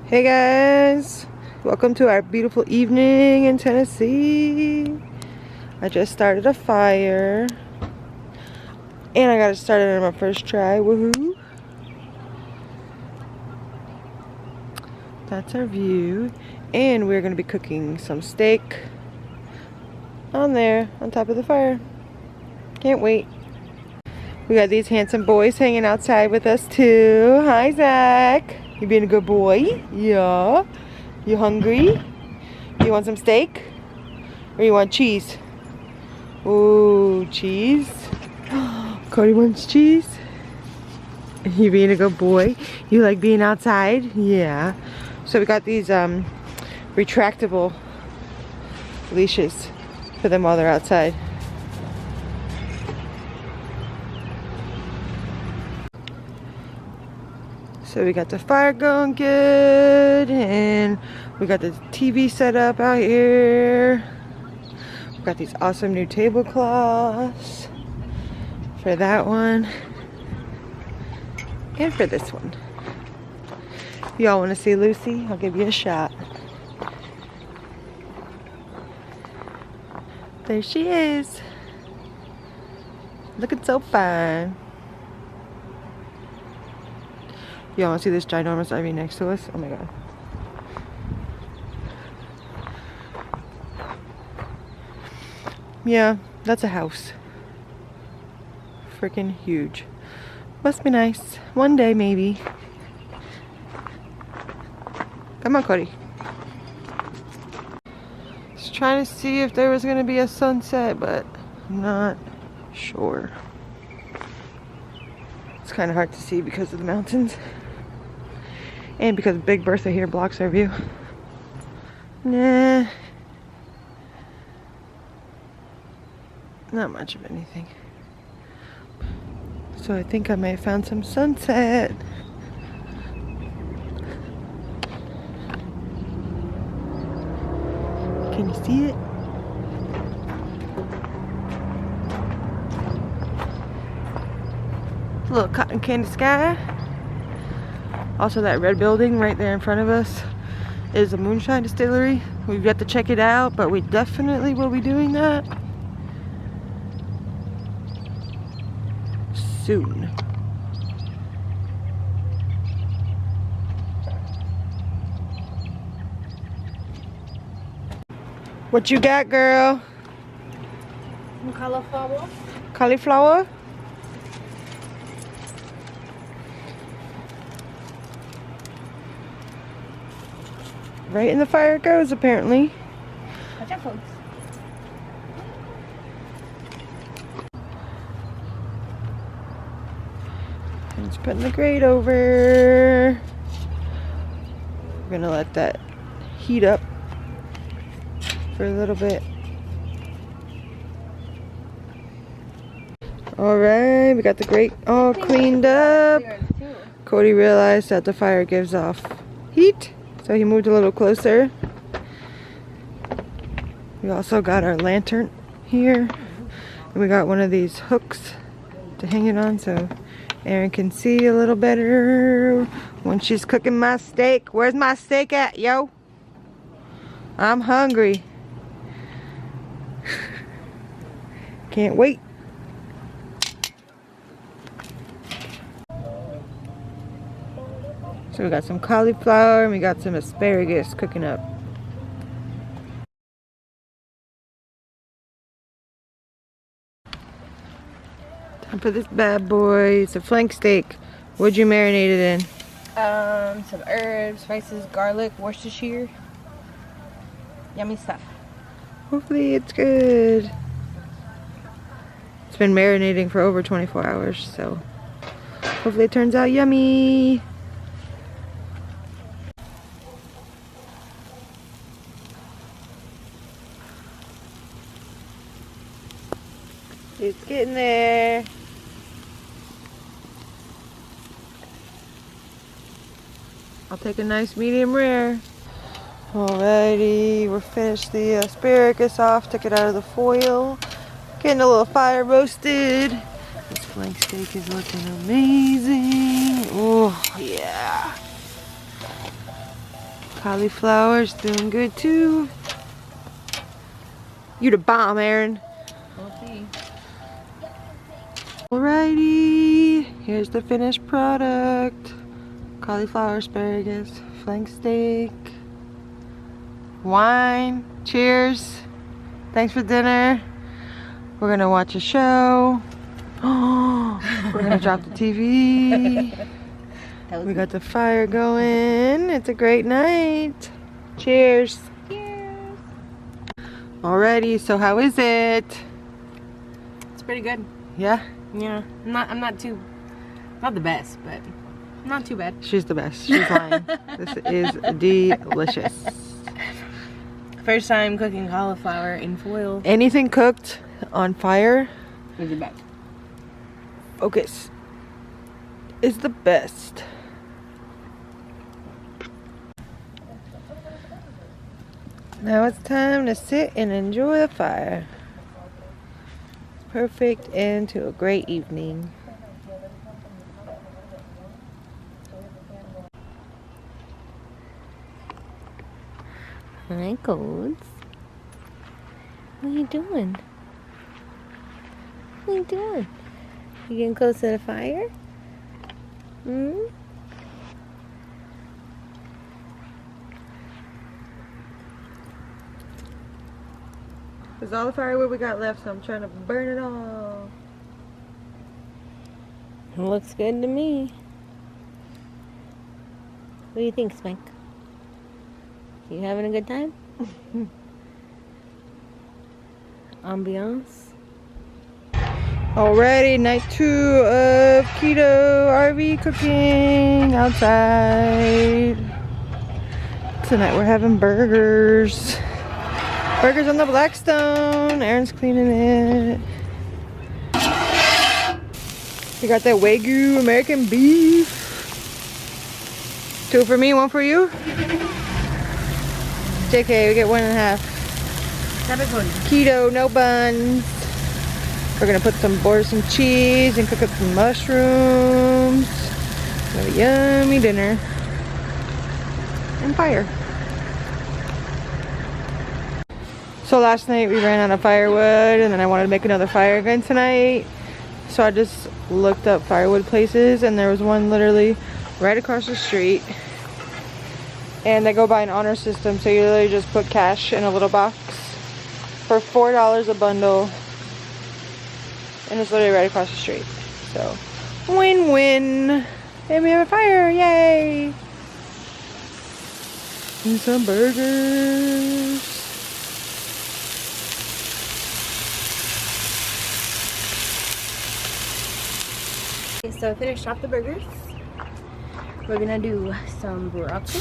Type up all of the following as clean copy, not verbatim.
Hey guys, welcome to our beautiful evening in Tennessee. I just started a fire and I got it started on my first try. Woohoo! That's our view, and we're gonna be cooking some steak on there on top of the fire. Can't wait. We got these handsome boys hanging outside with us too. Hi Zach, you being a good boy? Yeah. You hungry? You want some steak? Or you want cheese? Ooh, cheese. Cody wants cheese. You being a good boy? You like being outside? Yeah. So we got these retractable leashes for them while they're outside. So we got the fire going good, and we got the TV set up out here. We got these awesome new tablecloths for that one and for this one. If y'all want to see Lucy, I'll give you a shot. There she is, looking so fine. Y'all want to see this ginormous ivy next to us? Oh my god. Yeah, that's a house. Freaking huge. Must be nice. One day, maybe. Come on, Cody. Just trying to see if there was going to be a sunset, but I'm not sure. It's kind of hard to see because of the mountains. And because Big Bertha here blocks our view. Nah. Not much of anything. So I think I may have found some sunset. Can you see it? A little cotton candy sky. Also, that red building right there in front of us is a moonshine distillery. We've yet to check it out, but we definitely will be doing that soon. What you got, girl? Cauliflower. Cauliflower? Right in the fire it goes, apparently. Watch out, folks. And it's putting the grate over. We're gonna let that heat up for a little bit. Alright, we got the grate all cleaned up. Cody realized that the fire gives off heat, so he moved a little closer. We also got our lantern here. And we got one of these hooks to hang it on so Erin can see a little better when she's cooking my steak. Where's my steak at, yo? I'm hungry. Can't wait. So we got some cauliflower and we got some asparagus cooking up. Time for this bad boy. It's a flank steak. What'd you marinate it in? Some herbs, spices, garlic, Worcestershire. Yummy stuff. Hopefully it's good. It's been marinating for over 24 hours, so hopefully it turns out yummy. It's getting there. I'll take a nice medium rare. Alrighty, we're finished the asparagus off, took it out of the foil. Getting a little fire roasted. This flank steak is looking amazing. Oh, yeah. Cauliflower's doing good too. You the bomb, Aaron. We'll see. Alrighty, here's the finished product. Cauliflower, asparagus, flank steak, wine. Cheers. Thanks for dinner. We're gonna watch a show. We're gonna drop the TV. We got the fire going. It's a great night. Cheers. Cheers. Alrighty, so how is it? It's pretty good. Yeah? Yeah. I'm not the best, but not too bad. She's the best. She's lying. This is delicious. First time cooking cauliflower in foil. Anything cooked on fire, Is it best? focus, is the best. Now it's time to sit and enjoy the fire. Perfect end to a great evening. Hi, Codes. What are you doing? What are you doing? You getting close to the fire? Hmm? This is all the firewood we got left, so I'm trying to burn it all. It looks good to me. What do you think, Spank? You having a good time? Ambiance? Alrighty, night 2 of keto RV cooking outside. Tonight we're having burgers. Burgers on the Blackstone. Aaron's cleaning it. We got that Wagyu American beef. 2 for me, 1 for you. JK, we get 1.5. Keto, no buns. We're gonna put some cheese and cook up some mushrooms. Have a yummy dinner. And fire. So last night we ran out of firewood, and then I wanted to make another fire again tonight. So I just looked up firewood places, and there was one literally right across the street. And they go by an honor system, so you literally just put cash in a little box for $4 a bundle. And it's literally right across the street. So, win-win. And we have a fire, yay! And some burgers. Okay, so I finished off the burgers. We're gonna do some broccoli,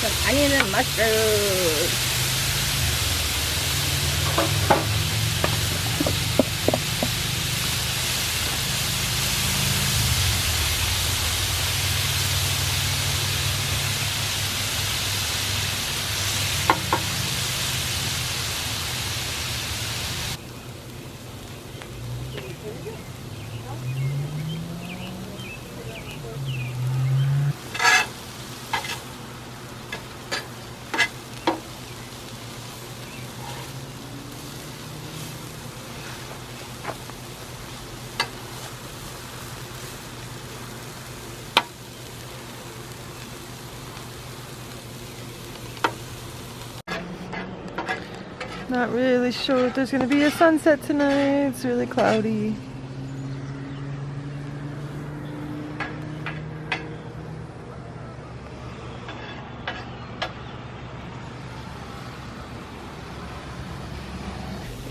some onion and mushrooms. Not really sure if there's gonna be a sunset tonight. It's really cloudy.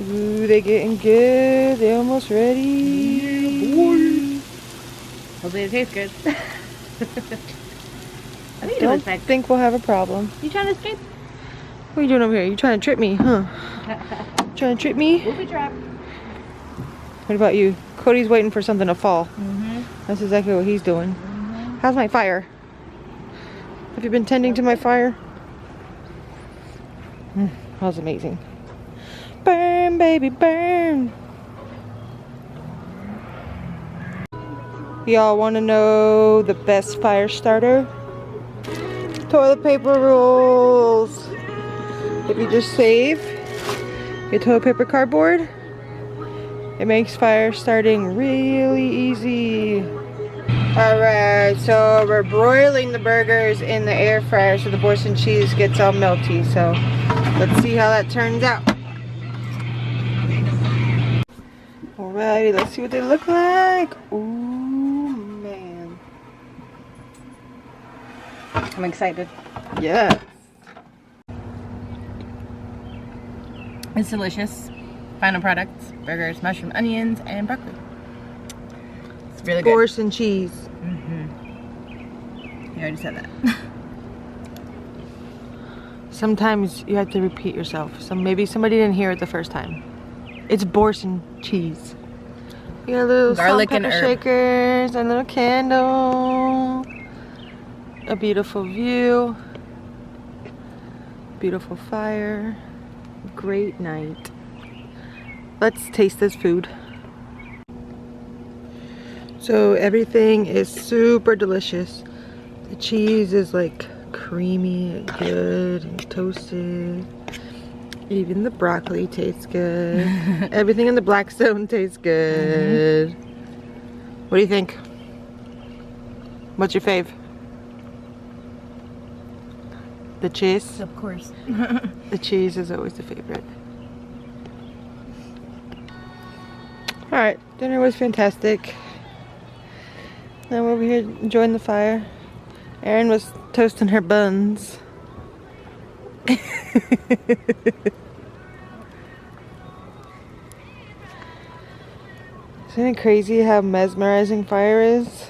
Ooh, they getting good. They almost ready. Yeah, boy. Hopefully it tastes good. I think it Don't was like, think we'll have a problem. you trying to escape? What are you doing over here? You trying to trip me, huh? Trying to trip me? Booby trap. What about you? Cody's waiting for something to fall. Mm-hmm. That's exactly what he's doing. How's my fire? Have you been tending to my fire? That was amazing. Burn, baby, burn. Y'all want to know the best fire starter? Toilet paper rules. If you just save your toilet paper cardboard, it makes fire starting really easy. Alright, so we're broiling the burgers in the air fryer so the Boston cheese gets all melty. So let's see how that turns out. Alrighty, let's see what they look like. Ooh, man. I'm excited. Yes. It's delicious. Final products: burgers, mushroom, onions, and broccoli. It's really good. Boston cheese. You already said that. Sometimes you have to repeat yourself. So maybe somebody didn't hear it the first time. It's Boston cheese. We got little Garlic salt, and pepper herb. shakers, a little candle, a beautiful view, beautiful fire, great night. Let's taste this food. So everything is super delicious. The cheese is like creamy and good and toasted. Even the broccoli tastes good. Everything in the Blackstone tastes good. What do you think? What's your fave? The cheese? Of course. The cheese is always the favorite. Alright, dinner was fantastic. Now we're over here enjoying the fire. Erin was toasting her buns. Isn't it crazy how mesmerizing fire is?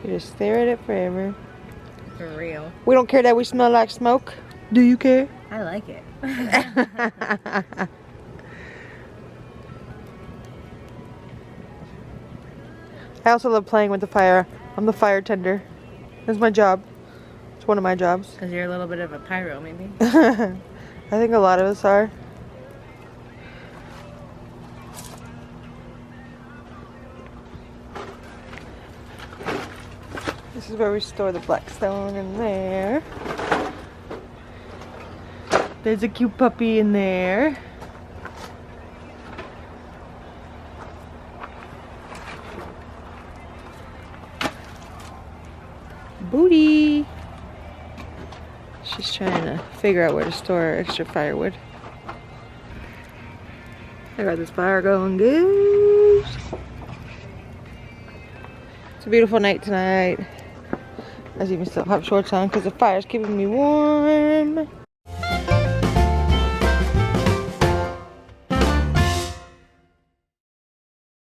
You just stare at it forever. For real. We don't care that we smell like smoke. Do you care? I like it. I also love playing with the fire. I'm the fire tender. That's my job. It's one of my jobs. Because you're a little bit of a pyro, maybe. I think a lot of us are. This is where we store the Blackstone in there. There's a cute puppy in there. Booty. She's trying to figure out where to store our extra firewood. I got this fire going good. It's a beautiful night tonight. I even still have shorts on because the fire's keeping me warm.